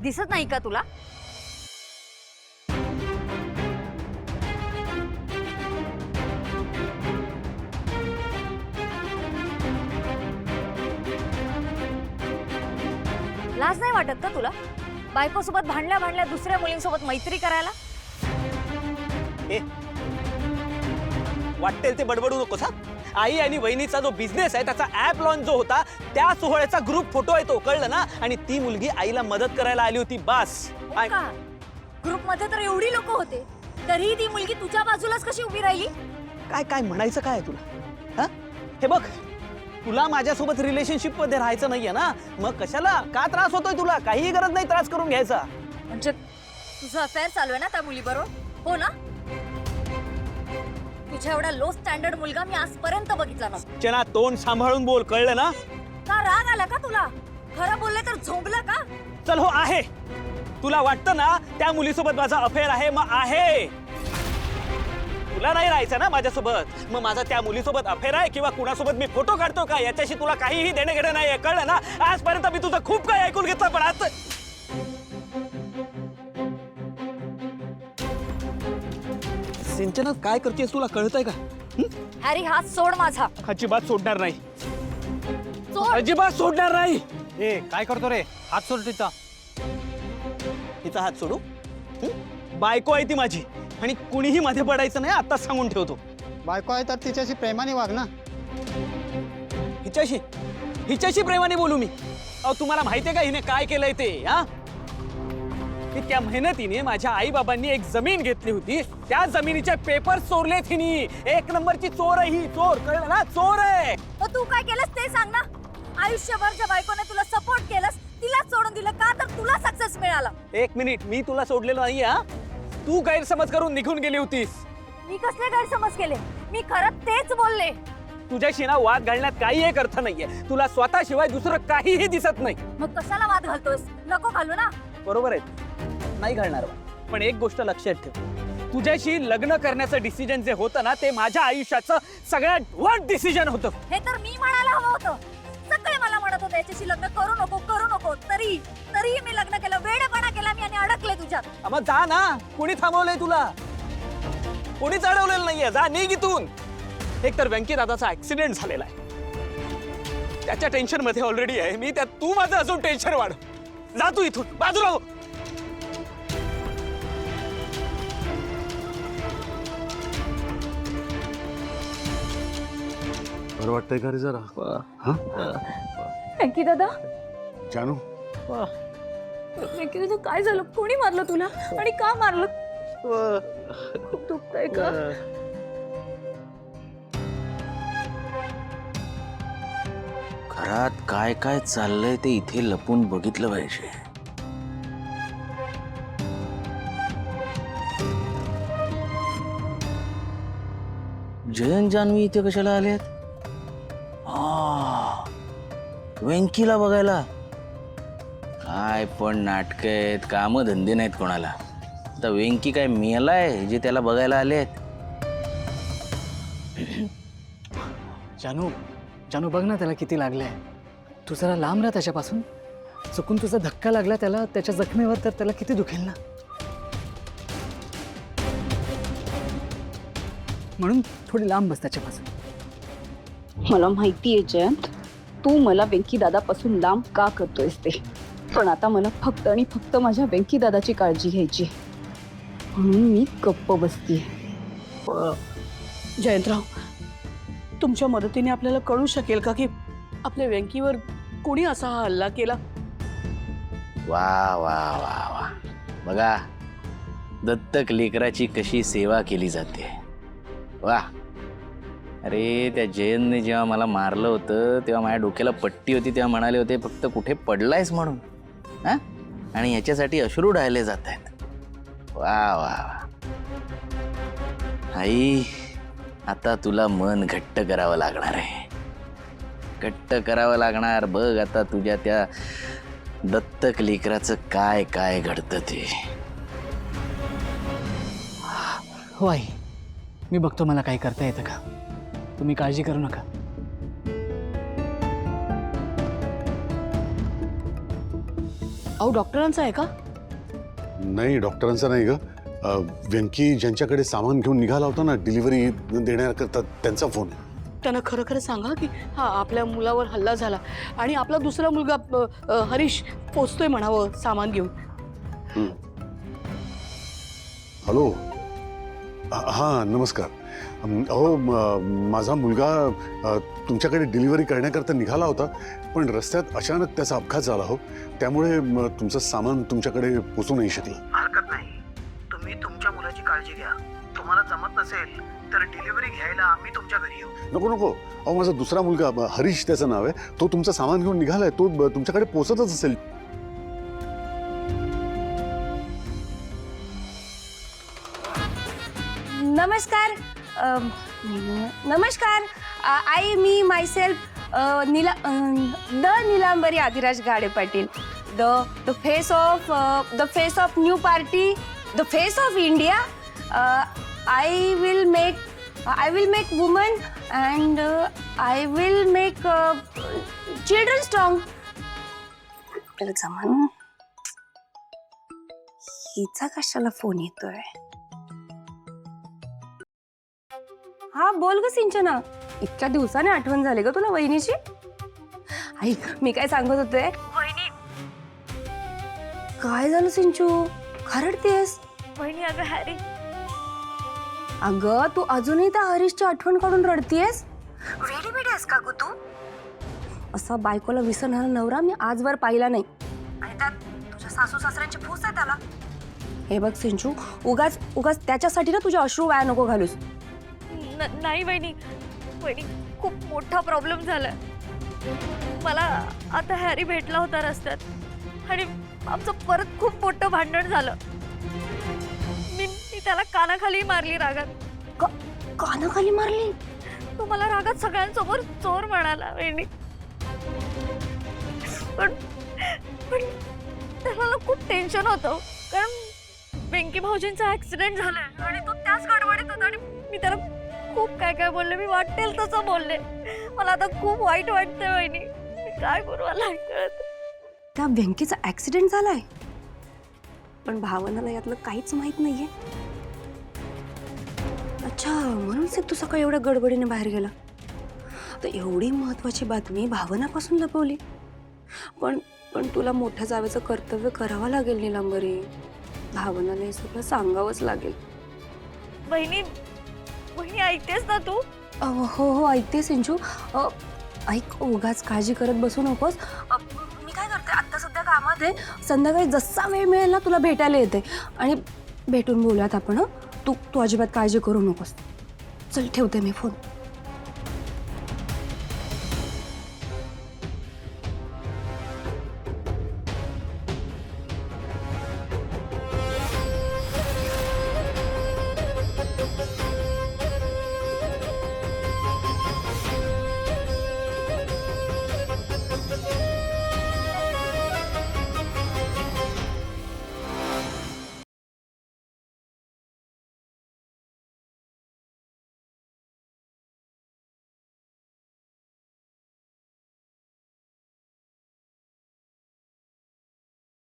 दिसत नाही का तुला? लाज नाही वाटत का तुला बायकोसोबत भांडल्या भांडल्या दुसऱ्या मुलींसोबत मैत्री करायला? वाटेल ते बडबडू नकोस हा. आई आणि वहिनीचा जो बिझनेस आहे त्याचा ऍप लॉन्च जो होता त्या सोहळ्याचा ग्रुप फोटो आहे तो, कळलं ना? आणि ती मुलगी आईला मदत करायला आली होती बस. ग्रुप मध्ये तर एवढी लोक होते तरीही ती मुलगी तुझ्या बाजूलाच कशी उभी राहिली? काय काय म्हणायचं काय आहे तुला? हा हे बघ, तुला माझ्यासोबत रिलेशनशिप मध्ये राहायचं नाहीये ना, मग कशाला का त्रास होतोय तुला? काहीही गरज नाही त्रास करून घ्यायचा. म्हणजे तुझं अफेअर चालू आहे ना त्या मुलीबरोबर, हो ना? तुझ्या एवढा लो स्टँडर्ड मुलगा मी आजपर्यंत बघितला नव्हता. चना तोंड सांभाळून बोल, कळलं ना? का राग आला का तुला? खरं बोलले तर झोंबलं का? चल हो आहे. तुला वाटतं ना त्या मुलीसोबत माझा अफेअर आहे, मग आहे. तुला नाही राहायचं ना माझ्यासोबत, मग माझा त्या मुलीसोबत अफेअर आहे किंवा कुणासोबत मी फोटो काढतो का याच्याशी तुला काहीही देणे घेणे नाही, कळलं ना? आजपर्यंत मी तुझं खूप काही ऐकून घेतलं, पण आज सिंचनात काय करतेस तुला कळतंय का? हॅरी हात सोड माझा. अजिबात सोडणार नाही, सोड. अजिबात सोडणार नाही. ए काय करतो रे? हात सोड तिचा. तिचा हात सोडू? बायको आहे ती माझी आणि कुणीही मध्ये पडायचं नाही, आताच सांगून ठेवतो. बायको आहे तर तिच्याशी प्रेमाने वाग ना. हिच्याशी हिच्याशी प्रेमाने बोलू मी? अहो तुम्हाला माहितीये का हिने काय केलंय ते? हा, इतक्या मेहनतीने माझ्या आई बाबांनी एक जमीन घेतली होती, त्या जमिनीचे पेपर चोरलेत हिनी. एक नंबरची चोर आहे ही, चोर, कळलं ना? चोर आहे. मग तू काय केलंस ते सांग ना. आयुष्यभर ज्या बायकोने तुला सपोर्ट केलंस तिलाच सोडून दिलं का तर तुला सक्सेस मिळाला? एक मिनिट, मी तुला सोडलेलं नाहीये हा. तू गैरसमज करून निघून गेली होतीस. मी कसले गैरसमज केले? मी खरं तेच बोलले. तुझ्याशी ना वाद घालण्यात काही एक अर्थ नाहीये. तुला स्वतःशिवाय दुसरं काहीही दिसत नाही. मग कशाला वाद घालतोस? नको घालू ना. बरोबर आहे, नाही घालणार. पण एक गोष्ट लक्षात ठेव, तुझ्याशी लग्न करण्याचं डिसिजन जे होतं ना ते माझ्या आयुष्याचं सगळ्यात वाईट डिसिजन होतं. हे तर मी म्हणायला हवं होतं. सगळे मला म्हणत होते याच्याशी लग्न करू नको करू नको, तरीही मी लग्न केलं. वेडेपणा केला मी आणि अडकले तुझ्यात. मग जा ना. कोणी थांबवलंय तुला? कोणीच अडवलेलं नाहीये. जा, निघ इथून. एक तर व्यंकी दादाचा ऍक्सिडेंट झालेला आहे, त्याच्या टेन्शन मध्ये ऑलरेडी आहे मी, त्यात तू माझं अजून टेन्शन वाढ. जा तू इथून, बाजूला हो. बरं वाटतंय का रे जरा? हा? व्यंकी दादा, जानू, व्यंकी दादा काय झालं? कोणी मारलं तुला आणि का मारलं? खूप दुखतंय का? घरात काय काय चाललंय ते इथे लपून बघितलं पाहिजे. जयंत जान्हवी इथे कशाला आलेत? व्यंकीला बघायला. काय पण नाटक आहेत, काम धंदे नाहीत कोणाला. आता व्यंकी काय मेलाय जे त्याला बघायला आलेत? जानू, जानू बघ ना त्याला किती लागलंय. तू जरा लांब राहा त्याच्यापासून. चुकून तुझा धक्का लागला त्याला, त्याच्या जखमेवर, तर त्याला किती दुखेल ना. म्हणून थोडी लांब बस त्याच्यापासून. मला माहितीये जयंत, तू मला वेंकी दादापासून लांब का करतोयस ते. पण आता मला फक्त आणि फक्त माझ्या वेंकी दादाची काळजी घ्यायची, म्हणून मी गप्प बसतीये. जयंतराव, तुमच्या मदतीने आपल्याला कळू शकेल का की आपल्या व्यंकीवर कोणी असा हा हल्ला केला? वा वा वा वा, बघा दत्तक लेकराची कशी सेवा केली जाते. वा. अरे त्या जयंतने जेव्हा मला मारलं होतं तेव्हा माझ्या डोक्याला पट्टी होती, तेव्हा म्हणाले होते फक्त कुठे पडलायस म्हणून. हा, आणि याच्यासाठी अश्रू ढाळले जात आहेत. वा वा वा. आई, आता तुला मन घट्ट करावं लागणार आहे. घट्ट करावं लागणार. बघ आता तुझ्या त्या दत्तक लेकराचं काय काय घडतं ते. हो आई, मी बघतो मला काही करता येतं का. तुम्ही काळजी करू नका. अहो डॉक्टरांचा आहे का? नाही डॉक्टरांचा नाही ग. व्यंकी ज्यांच्याकडे सामान घेऊन निघाला होता ना डिलिव्हरी देण्याकरता, त्यांचा फोन आहे. त्यांना खरं खरं सांगा की हा आपल्या मुलावर हल्ला झाला आणि आपला दुसरा मुलगा हरीश पोचतोय म्हणावं सामान घेऊन. हॅलो. हां नमस्कार. अहो माझा मुलगा तुमच्याकडे डिलिव्हरी करण्याकरता निघाला होता, पण रस्त्यात अचानक त्याचा अपघात झाला हो. त्यामुळे तुमचं सामान तुमच्याकडे पोचू नाही शकलं. हरकत नाही, तुम्ही तुमच्या मुलाची काळजी घ्या. तुम्हाला जमत नसेल तर डिलिव्हरी घ्यायला आम्ही तुमच्या घरी येऊ. नको नको. अहो माझा दुसरा मुलगा हरीश त्याचं नाव आहे, तो तुमचं सामान घेऊन निघालाय, तो तुमच्याकडे पोचतच असेल. नमस्कार. नमस्कार. आई मी myself Nilambari Adiraj Gade Patil, the face of new party, the face of India. I will make women and I will make children strong. जमान हिचा कशाला फोन येतोय? हा बोल ग सिंचना, इतक्या दिवसाने आठवण झाली ग तुला वहिनीची. ऐक मी काय सांगत होते. वहिनी काय झालं सिंचू, खरडतेस? वहिनी अगं हॅरी. अगं तू अजूनही त्या हरीशची आठवण काढून रडतीयस? वेडी बेडी आहेस का ग तू? असा बायकोला विसरणारा नवरा मी आजवर पाहिला नाही, आणि त्यात तुझ्या सासू सासऱ्यांची फूस आहे त्याला. हे बघ सिंचू, उगाच उगाच त्याच्यासाठी ना तुझ्या अश्रू वाया नको घालूस. नाही वहिनी, खूप मोठा प्रॉब्लेम झालाय मला. आता हॅरी भेटला होता रस्त्यात आणि आमचं परत खूप मोठं भांडण झालं. मी त्याला कानाखाली मारली रागात. कानाखाली मारली? तो मला रागात सगळ्यांसमोर चोर म्हणाला वहिनी. पण त्याला खूप टेन्शन होतं, कारण वेंकी भाऊजींचा ऍक्सिडेंट झालाय आणि तो त्याच गडबडीत होता. आणि मी त्याला खूप काय काय बोलले, मी वाटेल तसं बोलले. मला आता खूप वाईट वाटतंय वहिनी, मी काय करू मला नाही कळत. त्या व्यंकीचा ऍक्सिडेंट झालाय, पण भावनाला यातलं काहीच माहित नाहीये. अच्छा, म्हणून तू सकाळी एवढ्या गडबडीने बाहेर गेला. तर एवढी महत्वाची बातमी भावनापासून लपवली. पण तुला मोठ्या जावेचं कर्तव्य करावं लागेल नीलांबरी. भावनाला हे सगळं सांगावंच लागेल. वहिनी ऐकतेस ना तू? हो ऐकते सिंचू. ऐक, उगाच काळजी करत बसू नकोस. मी काय करते, आता सध्या कामात आहे. संध्याकाळी जसा वेळ मिळेल ना तुला भेटायला येते आणि भेटून बोलूयात आपण. तू अजिबात काळजी करू नकोस. चल ठेवते मी फोन.